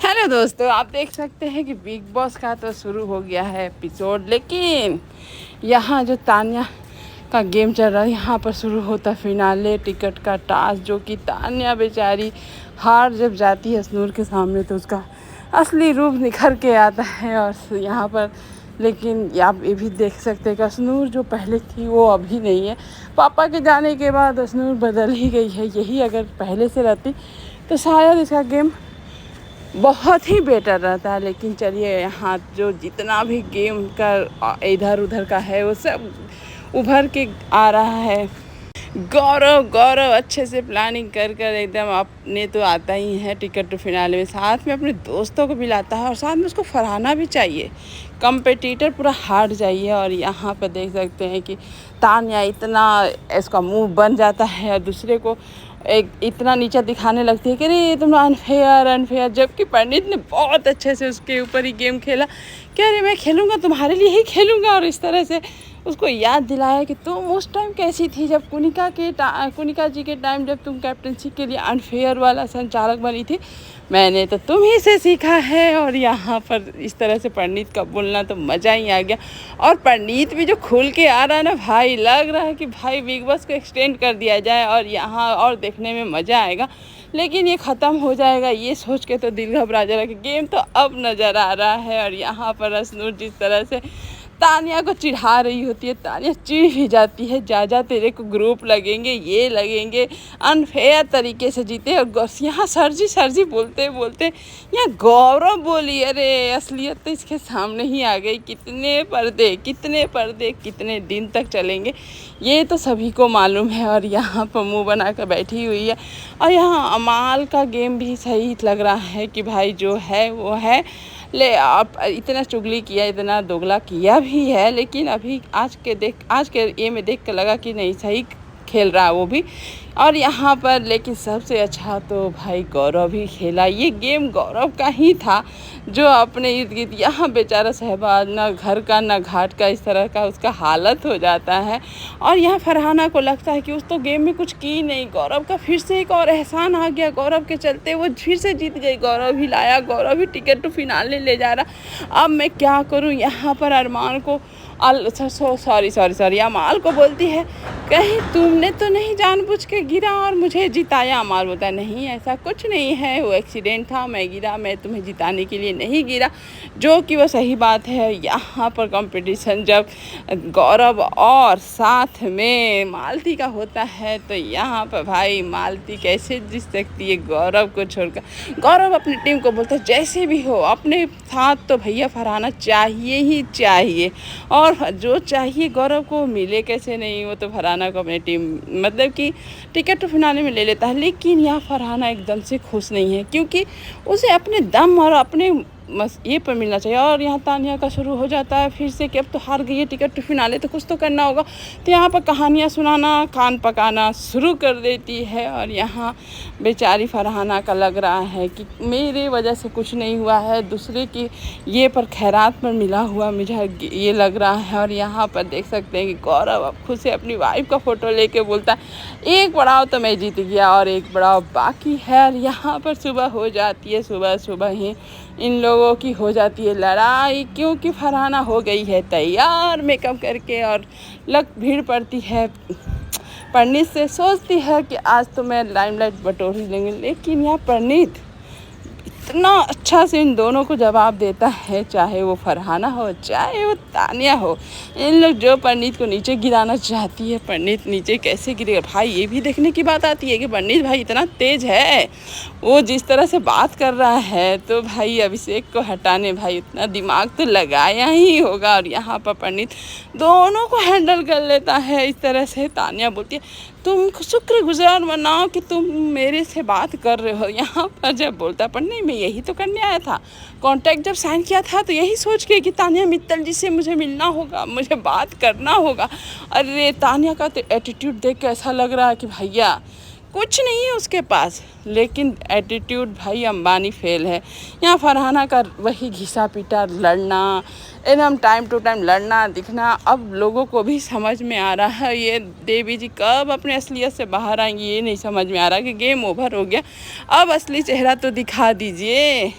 Hello दोस्तों, आप देख सकते हैं कि बिग बॉस का तो शुरू हो गया है एपिसोड। लेकिन यहाँ जो तान्या का गेम चल रहा है, यहाँ पर शुरू होता फिनाले टिकट का टास्क, जो कि तान्या बेचारी हार जब जाती है अश्नूर के सामने तो उसका असली रूप निखर के आता है। और यहाँ पर लेकिन आप ये भी देख सकते हैं कि अश्नूर जो पहले थी वो अभी नहीं है। पापा के जाने के बाद अश्नूर बदल ही गई है। यही अगर पहले से रहती तो शायद इसका गेम बहुत ही बेटर रहता है। लेकिन चलिए, यहाँ जो जितना भी गेम का इधर उधर का है वो सब उभर के आ रहा है। गौरव अच्छे से प्लानिंग कर एकदम अपने तो आता ही है टिकट टू फिनाले में, साथ में अपने दोस्तों को भी लाता है और साथ में उसको फराना भी चाहिए। कंपटीटर पूरा हार जाइए। और यहाँ पर देख सकते हैं कि तान्या इतना इसका मुंह बन जाता है और दूसरे को एक इतना नीचा दिखाने लगती है कि अरे तुम अनफेयर, जबकि पंडित ने बहुत अच्छे से उसके ऊपर ही गेम खेला कि अरे मैं खेलूँगा, तुम्हारे लिए ही खेलूँगा। और इस तरह से उसको याद दिलाया कि तुम उस टाइम कैसी थी जब कुनिका जी के टाइम जब तुम कैप्टनसी के लिए अनफेयर वाला संचालक बनी थी, मैंने तो तुम ही से सीखा है। और यहाँ पर इस तरह से पंडित का बोलना तो मज़ा ही आ गया। और पंडित भी जो खुल के आ रहा है ना भाई, लग रहा है कि भाई बिग बॉस को एक्सटेंड कर दिया जाए और यहाँ और देखने में मज़ा आएगा। लेकिन ये ख़त्म हो जाएगा ये सोच के तो दिल घबरा जा रहा है कि गेम तो अब नज़र आ रहा है। और यहाँ पर अश्नूर जिस तरह से तान्या को चिढ़ा रही होती है, तान्या चिढ़ भी जाती है, जा तेरे को ग्रुप लगेंगे, ये लगेंगे, अनफेयर तरीके से जीते। और यहाँ सरजी बोलते यहाँ गौरव बोली, अरे असलियत तो इसके सामने ही आ गई। कितने पर्दे कितने दिन तक चलेंगे ये तो सभी को मालूम है। और यहाँ पर मुँह बना कर बैठी हुई है। और यहाँ अमाल का गेम भी सही लग रहा है कि भाई जो है वो है, ले आप इतना चुगली किया, इतना दोगला किया भी है, लेकिन अभी आज के ये में देख कर लगा कि नहीं, सही खेल रहा है वो भी। और यहाँ पर लेकिन सबसे अच्छा तो भाई गौरव ही खेला। ये गेम गौरव का ही था जो अपने इर्द गिर्द, यहाँ बेचारा शहबाज ना घर का ना घाट का, इस तरह का उसका हालत हो जाता है। और यहाँ फरहाना को लगता है कि उस तो गेम में कुछ की नहीं, गौरव का फिर से एक और एहसान आ गया, गौरव के चलते वो फिर से जीत गई, गौरव ही लाया, गौरव ही टिकट टू फिनाले ले जा रहा। अब मैं क्या करूँ। यहाँ पर अरमान को सॉरी अमाल को बोलती है, कहीं तुमने तो नहीं जानबूझ के गिरा और मुझे जिताया। अमाल बोलता है नहीं, ऐसा कुछ नहीं है, वो एक्सीडेंट था, मैं गिरा, मैं तुम्हें जिताने के लिए नहीं गिरा, जो कि वो सही बात है। यहाँ पर कंपटीशन जब गौरव और साथ में मालती का होता है तो यहाँ पर भाई मालती कैसे जीत सकती है गौरव को छोड़कर। गौरव अपनी टीम को बोलता है जैसे भी हो अपने साथ तो भैया फरहाना चाहिए ही चाहिए, और जो चाहिए गौरव को मिले कैसे नहीं, वो तो फरहाना को अपनी टीम मतलब कि टिकट फिनाले में ले लेता है। लेकिन यहाँ फरहाना एकदम से खुश नहीं है, क्योंकि उसे अपने दम और अपने ये पर मिलना चाहिए। और यहाँ तान्या का शुरू हो जाता है फिर से कि अब तो हार गई है टिकट टू फिनाले, तो कुछ तो करना होगा। तो यहाँ पर कहानियाँ सुनाना, कान पकाना शुरू कर देती है। और यहाँ बेचारी फरहाना का लग रहा है कि मेरे वजह से कुछ नहीं हुआ है, दूसरे की ये पर खैरात पर मिला हुआ मुझे ये लग रहा है। और यहाँ पर देख सकते हैं कि गौरव अब खुद से अपनी वाइफ का फ़ोटो लेके बोलता है एक पड़ाव तो मैं जीत गया और एक पड़ाव बाकी है। और यहाँ पर सुबह हो जाती है, सुबह ही इन लोगों की हो जाती है लड़ाई, क्योंकि फरहाना हो गई है तैयार मेकअप करके और भीड़ पड़ती है पंडित से, सोचती है कि आज तो मैं लाइमलाइट बटोर ही लेंगे। लेकिन यहाँ पंडित इतना अच्छा से इन दोनों को जवाब देता है, चाहे वो फरहाना हो चाहे वो तान्या हो। इन लोग जो पंडित को नीचे गिराना चाहती है, पंडित नीचे कैसे गिरेगा भाई, ये भी देखने की बात आती है कि पंडित भाई इतना तेज है, वो जिस तरह से बात कर रहा है तो भाई अभिषेक को हटाने भाई इतना दिमाग तो लगाया ही होगा। और यहाँ पर पंडित दोनों को हैंडल कर लेता है इस तरह से। तान्या बोलती है तुम शुक्रगुजार मनाओ कि तुम मेरे से बात कर रहे हो। यहाँ पर जब बोलता पर नहीं, मैं यही तो करने आया था, कॉन्ट्रैक्ट जब साइन किया था तो यही सोच के कि तान्या मित्तल जी से मुझे मिलना होगा, मुझे बात करना होगा। अरे तान्या का तो एटीट्यूड देख के ऐसा लग रहा है कि भैया कुछ नहीं है उसके पास, लेकिन एटीट्यूड भाई अंबानी फेल है। यहाँ फरहाना का वही घिसा पीटा लड़ना, एकदम टाइम टू टाइम लड़ना दिखना, अब लोगों को भी समझ में आ रहा है ये देवी जी कब अपने असलियत से बाहर आएंगी, ये नहीं समझ में आ रहा कि गेम ओवर हो गया, अब असली चेहरा तो दिखा दीजिए।